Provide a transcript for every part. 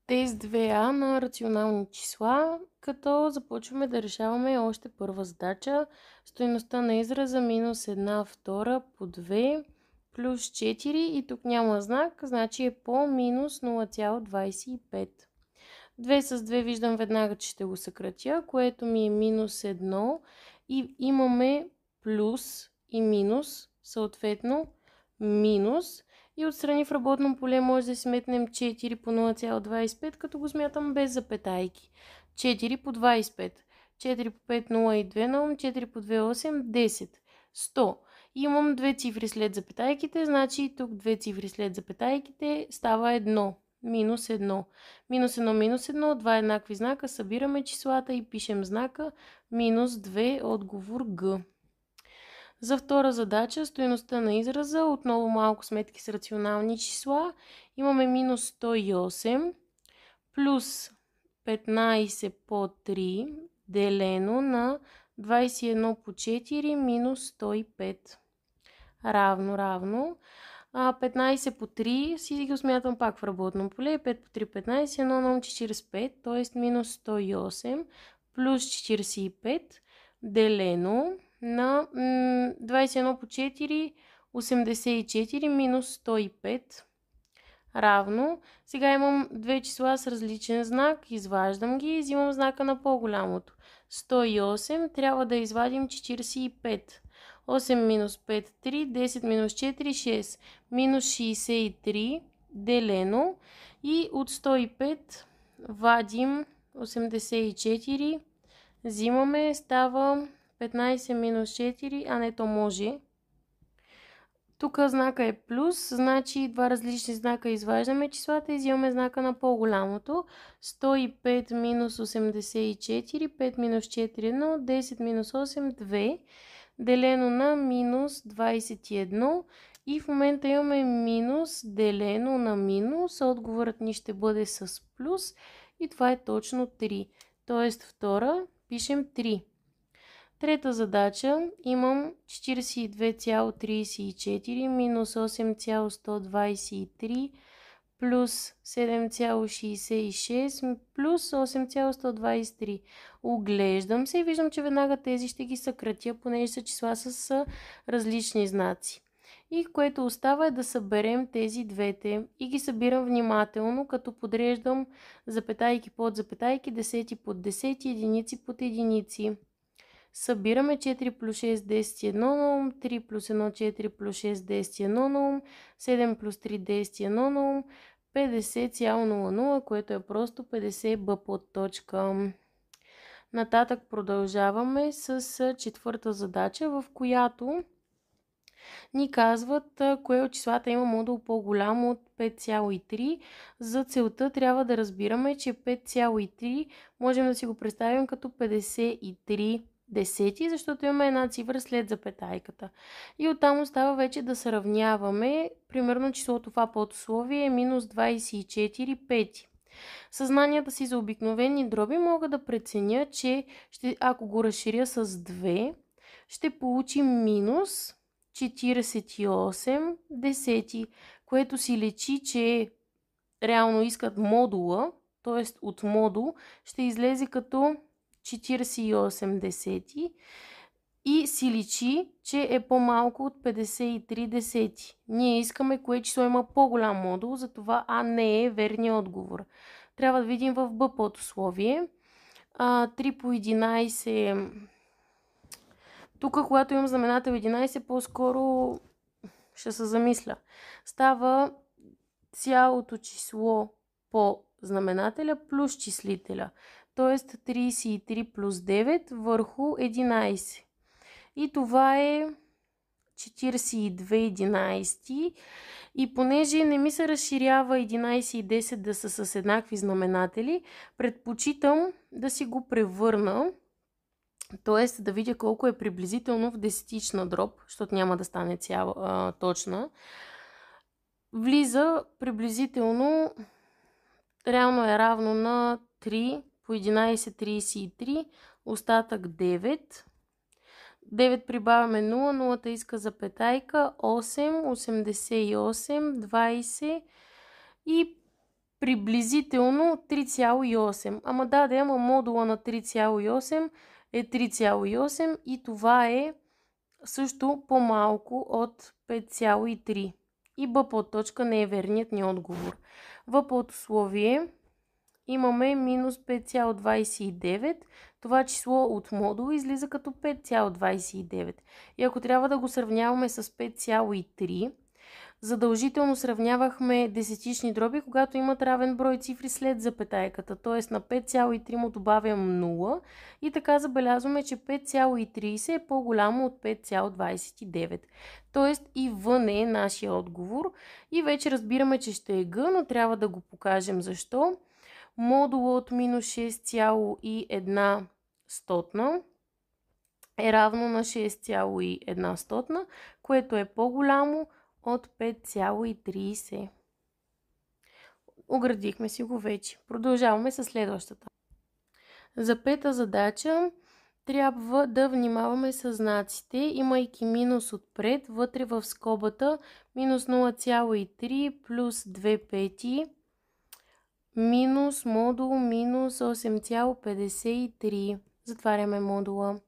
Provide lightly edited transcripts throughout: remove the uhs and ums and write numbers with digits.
Тест 2А на рационални числа, като започваме да решаваме още първа задача. Стойността на израза минус 1 втора по 2 плюс 4 и тук няма знак, значи е по минус 0,25. 2 с 2 виждам веднага, че ще го съкратя, което ми е минус 1 и имаме плюс и минус, съответно минус. И отстрани в работно поле може да си метнем 4 по 0,25, като го смятам без запетайки. 4 по 25. 4 по 5, 0 и 2 на ум, 4 по 2, 8, 10. 100. И имам две цифри след запетайките, значи тук две цифри след запетайките става 1. Минус 1. Минус 1, минус 1, два еднакви знака, събираме числата и пишем знака минус 2, отговор Г. За втора задача, стойността на израза, отново малко сметки с рационални числа. Имаме минус 108 плюс 15 по 3 делено на 21 по 4 минус 105. Равно. 15 по 3 си го смятам пак в работно поле. 5 по 3, 15, 1 на 45, т.е. минус 108 плюс 45 делено на 21 по 4, 84 минус 105 равно. Сега имам две числа с различен знак, изваждам ги и взимам знака на по-голямото. 108 трябва да извадим 45. 8 минус 5, 3, 10 минус 4, 6. Минус 63 делено и от 105 вадим 84, взимаме, става 15 минус 4, а не, то може. Тук знака е плюс, значи два различни знака изваждаме числата и взимаме знака на по-голямото. 105 минус 84, 5 минус 4, 1, 10 минус 8, 2, делено на минус 21 и в момента имаме минус делено на минус, отговорът ни ще бъде с плюс и това е точно 3, т.е. втора пишем 3. Трета задача имам 42,34 минус 8,123 плюс 7,66 плюс 8,123. Оглеждам се и виждам, че веднага тези ще ги съкратя, понеже са числа с различни знаци. И което остава е да съберем тези двете и ги събирам внимателно, като подреждам запетайки под запетайки, десети под десети, единици под единици. Събираме 4 плюс 6, 10 1 на ум, 3 плюс 1, 4 плюс 6, 10 1 на ум, 7 плюс 3, 10 1 на ум, 50,00, което е просто 50 б под точка. Нататък продължаваме с четвърта задача, в която ни казват кое от числата има модул по-голям от 5,3. За целта трябва да разбираме, че 5,3 можем да си го представим като 53 десети, защото имаме една цифра след запетайката. И оттам остава вече да сравняваме. Примерно числото в А подусловие е минус 24 пети. Съзнанията си за обикновени дроби мога да преценя, че ако го разширя с 2, ще получим минус 48 десети, което си лечи, че реално искат модула, т.е. от модул ще излезе като 48 десети и си личи, че е по-малко от 53 десети. Ние искаме кое число има по-голям модул, затова А не е верният отговор. Трябва да видим в Б подусловие. 3 по 11... Тук, когато имам знаменател 11, по-скоро ще се замисля. Става цялото число по знаменателя плюс числителя. Т.е. 33 плюс 9 върху 11. И това е 42 единайсти. И понеже не ми се разширява 11 и 10 да са с еднакви знаменатели, предпочитам да си го превърна, т.е. да видя колко е приблизително в десетична дроб, защото няма да стане цяла точна. Влиза приблизително, реално е равно на 3 по 11, 33, остатък 9. 9 прибавяме 0, 0 иска запетайка, 8, 88, 20 и приблизително 3,8. Ама модула на 3,8 е 3,8 и това е също по-малко от 5,3. И Б подточка не е верният ни отговор. В подусловие имаме минус 5,29. Това число от модула излиза като 5,29. И ако трябва да го сравняваме с 5,3, задължително сравнявахме десетични дроби, когато имат равен брой цифри след запетайката, т.е. на 5,3 му добавям 0 и така забелязваме, че 5,30 е по-голямо от 5,29. Т.е. и В не е нашия отговор и вече разбираме, че ще е Г, но трябва да го покажем защо. Модула от минус 6,1 е равно на 6,1, което е по-голямо от 5,30. Оградихме си го вече. Продължаваме с следващата. За пета задача трябва да внимаваме с знаците, имайки минус отпред, вътре в скобата минус 0,3 плюс 2 пети, минус модул минус 8,53. Затваряме модула.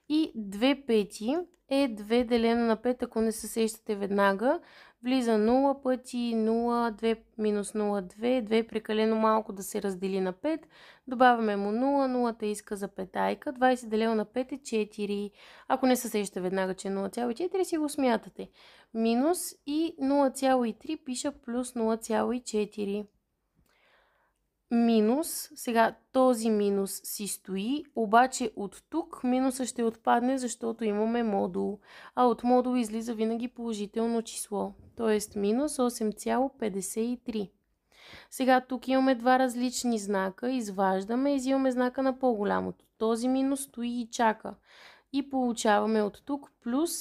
И 2 пети е 2 делено на 5, ако не се сещате веднага. Влиза 0 пъти, 0, 2 минус 0, 2, 2 прекалено малко да се раздели на 5. Добавяме му 0, 0 иска за петайка, 20 делено на 5 е 4. Ако не се сещате веднага, че е 0,4, си го смятате. Минус и 0,3 пиша плюс 0,4. Минус, сега този минус си стои, обаче от тук минуса ще отпадне, защото имаме модул, а от модул излиза винаги положително число, т.е. минус 8,53. Сега тук имаме два различни знака, изваждаме и взимаме знака на по-голямото. Този минус стои и чака и получаваме от тук плюс.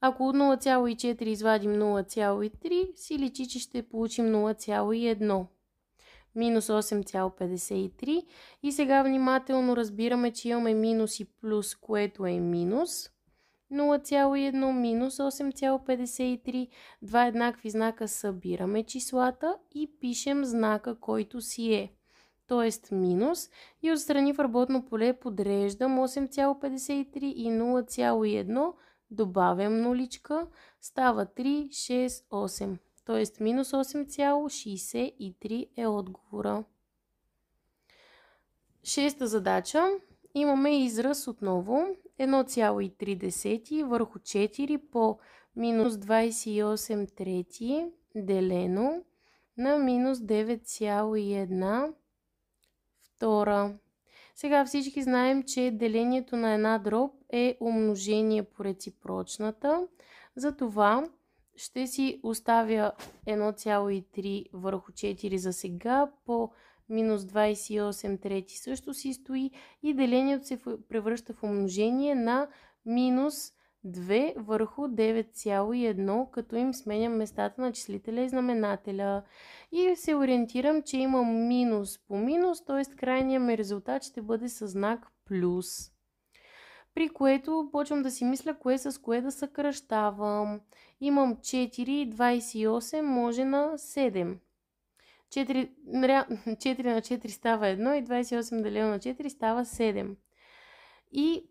Ако от 0,4 извадим 0,3, си личи, че ще получим 0,1. Минус 8,53 и сега внимателно разбираме, че имаме минус и плюс, което е минус 0,1 минус 8,53. Два еднакви знака събираме числата и пишем знака, който си е. Т.е. минус и отстрани в работно поле подреждам 8,53 и 0,1, добавям нуличка, става 3, 6, 8. Т.е. минус 8,63 е отговора. Шеста задача. Имаме израз отново 1,3 върху 4 по минус 28 трети делено на минус 9,1 втора. Сега всички знаем, че делението на една дроб е умножение по реципрочната. Затова ще си оставя 1,3 върху 4 за сега, по минус 28 трети също си стои и делението се превръща в умножение на минус 2 върху 9,1, като им сменям местата на числителя и знаменателя. И се ориентирам, че имам минус по минус, т.е. крайният ми резултат ще бъде със знак плюс. При което почвам да си мисля кое с кое да съкращавам. Имам 4, 28 може на 7. 4 на 4 става 1 и 28 делено на 4 става 7. И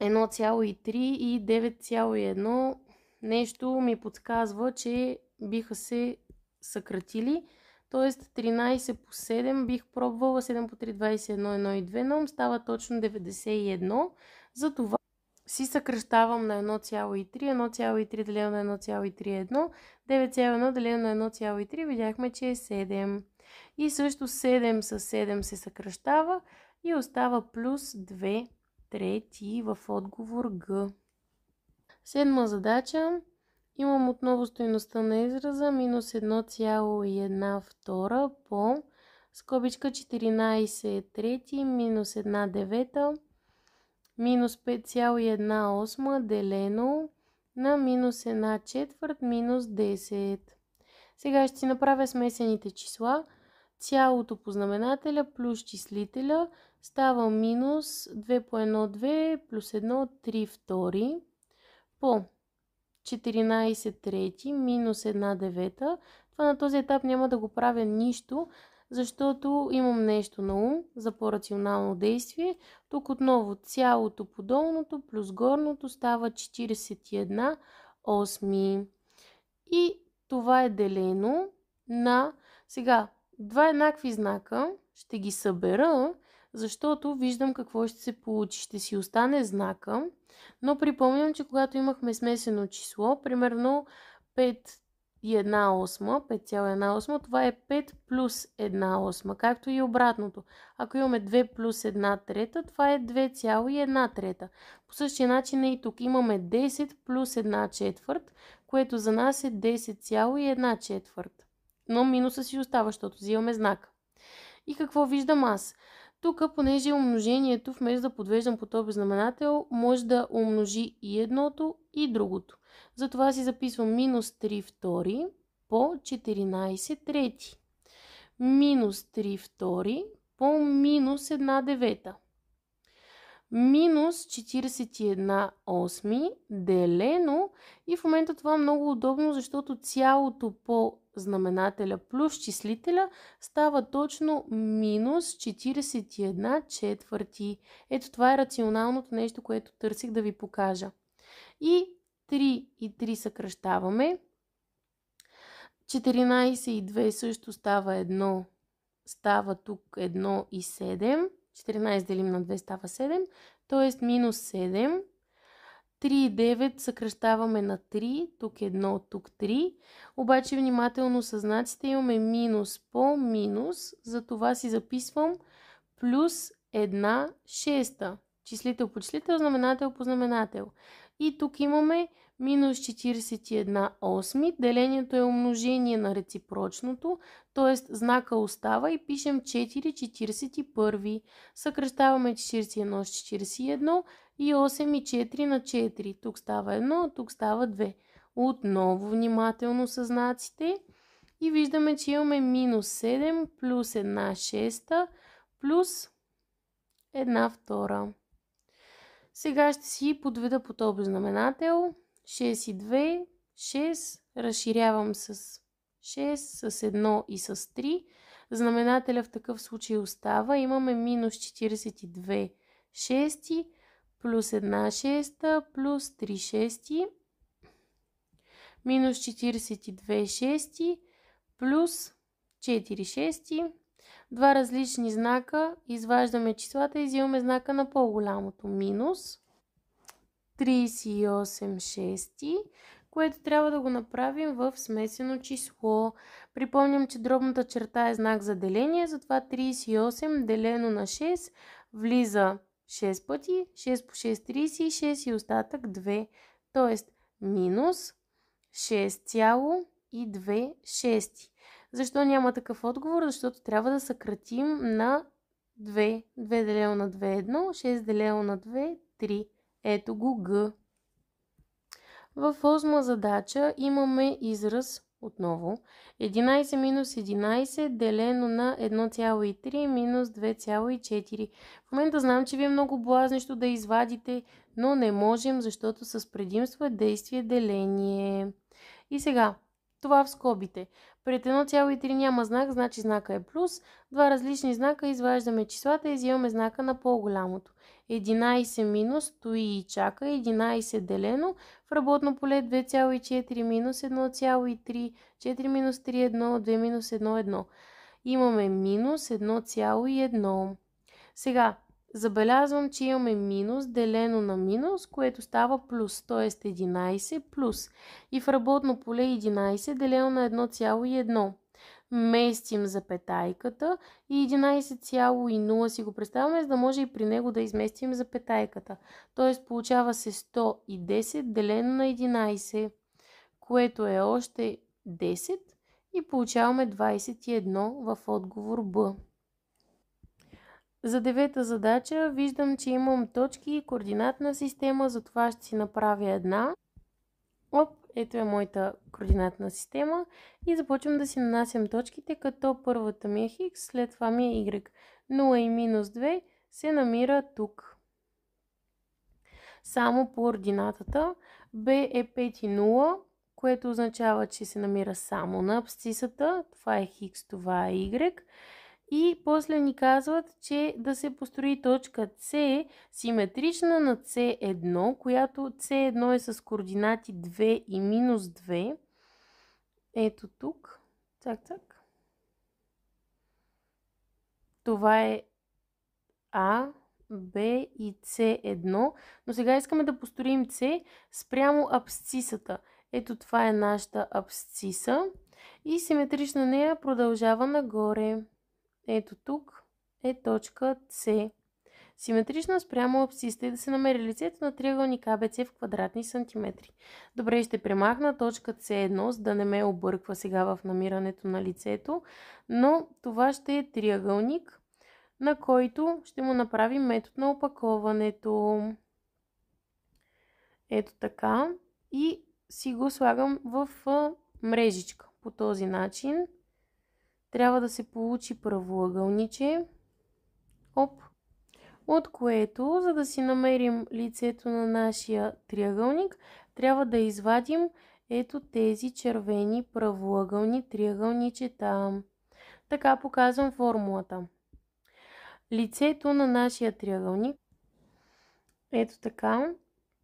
1,3 и 9,1 нещо ми подсказва, че биха се съкратили. Т.е. 13 по 7 бих пробвала, 7 по 3, 21, 1 и 2 ном става точно 91. Затова си съкръщавам на 1,3, 1,3 делено на 1,3 е 1, 9,1 делено на 1,3 видяхме, че е 7. И също 7 с 7 се съкръщава и остава плюс 2 трети в отговор Г. Седма задача. Имам отново стойността на израза минус 1,1 втора по скобичка 14 трети минус 1 девета минус 5,1 осма делено на минус 1 четвърт минус 10. Сега ще си направя смесените числа. Цялото по знаменателя плюс числителя става минус 2 по 1 2 плюс 1 3 втори по 14 трети минус 1 девета. Това на този етап няма да го правя нищо, защото имам нещо на ум за по-рационално действие. Тук отново цялото по долното плюс горното става 41 осми. И това е делено на... Сега, два еднакви знака ще ги събера, защото виждам какво ще се получи. Ще си остане знака, но припомням, че когато имахме смесено число, примерно 5 и 1 осма, 5,1 осма, това е 5 плюс 1 осма, както и обратното. Ако имаме 2 плюс 1 трета, това е 2,1 трета. По същия начин и тук имаме 10 плюс 1 четвърт, което за нас е 10,1 четвърт. Но минуса си остава, защото взимаме знака. И какво виждам аз? Тук, понеже умножението, вместо да подвеждам по този знаменател, може да умножи и едното, и другото. Затова си записвам минус 3 втори по 14 трети. Минус 3 втори по минус 1 девета. Минус 41 осми делено, и в момента това е много удобно, защото цялото по знаменателя плюс числителя става точно минус 41 четвърти. Ето това е рационалното нещо, което търсих да ви покажа. И 3 и 3 съкръщаваме. 14 и 2 също става 1. Става тук 1 и 7. 14 делим на 2 става 7, т.е. минус 7. 3 и 9 съкръщаваме на 3, тук 1, тук 3. Обаче внимателно със знаците имаме минус по минус, затова си записвам плюс 1 шеста. Числител по числител, знаменател по знаменател. И тук имаме минус 41 осми. Делението е умножение на реципрочното, т.е. знака остава и пишем 4 41. Съкръщаваме 41 с 41 и 8 и 4 на 4. Тук става 1, тук става 2. Отново внимателно със знаците и виждаме, че имаме минус 7 плюс 1 шеста плюс 1 втора. Сега ще си подведа по този знаменател. 6 и 2, 6, разширявам с 6, с 1 и с 3. Знаменателя в такъв случай остава. Имаме минус 42 шести плюс 1 шеста плюс 3 шести. Минус 42 шести плюс 4 шести. Два различни знака, изваждаме числата и взимаме знака на по-голямото. Минус 38 шести, което трябва да го направим в смесено число. Припомням, че дробната черта е знак за деление, затова 38 делено на 6 влиза 6 пъти, 6 по 6 36 и остатък 2, т.е. минус 6,2 шести. Защо няма такъв отговор? Защото трябва да съкратим на 2. 2 делено на 2 е 1, 6 делено на 2 3. Ето го Г. В осма задача имаме израз отново 11 минус 11 делено на 1,3 минус 2,4. В момента знам, че ви е много блазнещо да извадите, но не можем, защото с предимство е действие деление. И сега, това в скобите. Пред 1,3 няма знак, значи знака е плюс. Два различни знака, изваждаме числата и взимаме знака на по-голямото. 11 минус стои и чака, 11 делено. В работно поле 2,4 минус 1,3, 4 минус 3, 1, 2 минус 1, 1. Имаме минус 1,1. Сега, забелязвам, че имаме минус делено на минус, което става плюс, т.е. 11 плюс. И в работно поле 11 делено на 1,1. Местим запетайката и 11,0 си го представяме, за да може и при него да изместим запетайката. Т.е. получава се 110 делено на 11, което е още 10 и получаваме 21 в отговор Б. За девета задача виждам, че имам точки и координатна система, затова ще си направя една. Ето е моята координатна система и започвам да си нанасям точките, като първата ми е Х, след това ми е Y. 0 и минус 2 се намира тук. Само по ординатата B е 5 и 0, което означава, че се намира само на абсцисата. Това е Х, това е Y. И после ни казват, че да се построи точка С симетрична на C1, която C1 е с координати 2 и минус 2. Ето тук. Цак. Това е А, Б и С1. Но сега искаме да построим С спрямо абсцисата. Ето това е нашата абсциса. И симетрична на нея продължава нагоре. Ето тук е точка С. Симетрична спрямо абсцисата и да се намери лицето на триъгълник АБЦ в квадратни сантиметри. Добре, ще премахна точка С1, за да не ме обърква сега в намирането на лицето, но това ще е триъгълник, на който ще му направим метод на опаковането. Ето така. И си го слагам в мрежичка. По този начин трябва да се получи правоъгълниче. Оп. От което, за да си намерим лицето на нашия триъгълник, трябва да извадим ето тези червени правоъгълни триъгълничета. Така показвам формулата. Лицето на нашия триъгълник, ето така,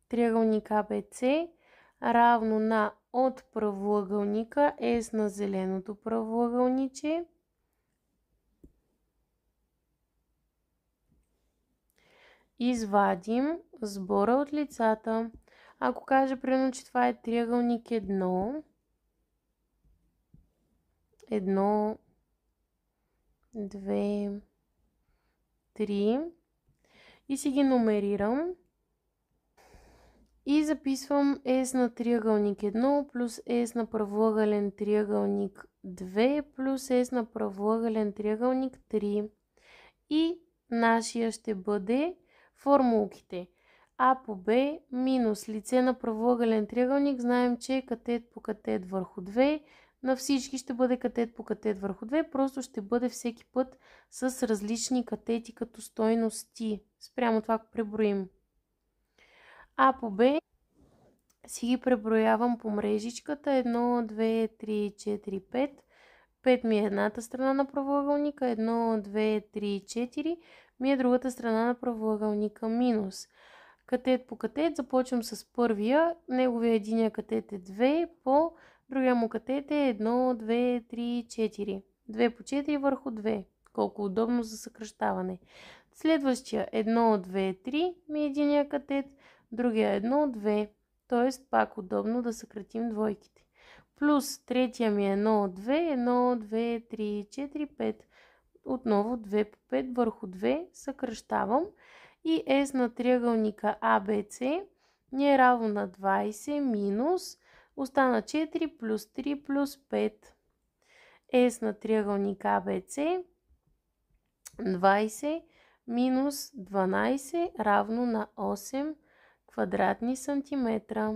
триъгълник АБЦ, равно на от правоъгълника S на зеленото правоъгълниче, извадим сбора от лицата. Ако кажа, примерно, че това е триъгълник 1, 2, 3 и си ги номерирам и записвам S на триъгълник 1 плюс S на правоъгълен триъгълник 2 плюс S на правоъгълен триъгълник 3 и нашия ще бъде формулките. А по Б минус лице на правоъгълен триъгълник, знаем, че е катет по катет върху 2. На всички ще бъде катет по катет върху 2, просто ще бъде всеки път с различни катети като стойности. Спрямо това, ако преброим. А по Б си ги преброявам по мрежичката. 1, 2, 3, 4, 5. 5 ми е едната страна на правоъгълника. 1, 2, 3, 4 ми е другата страна на правоъгълника минус. Катет по катет започвам с първия. Неговия единия катет е 2 по другия му катет е 1, 2, 3, 4. 2 по 4 върху 2. Колко удобно за съкращаване. Следващия 1, 2, 3 ми е единия катет. Другия 1, 2. Т.е. пак удобно да съкратим двойките. Плюс третия ми е 1, 2, 1, 2, 3, 4, 5. Отново 2 по 5 върху 2 съкращавам. И S на триъгълника ABC ни е равно на 20 минус остана 4 плюс 3 плюс 5. S на триъгълника ABC 20 минус 12 равно на 8 квадратни сантиметра.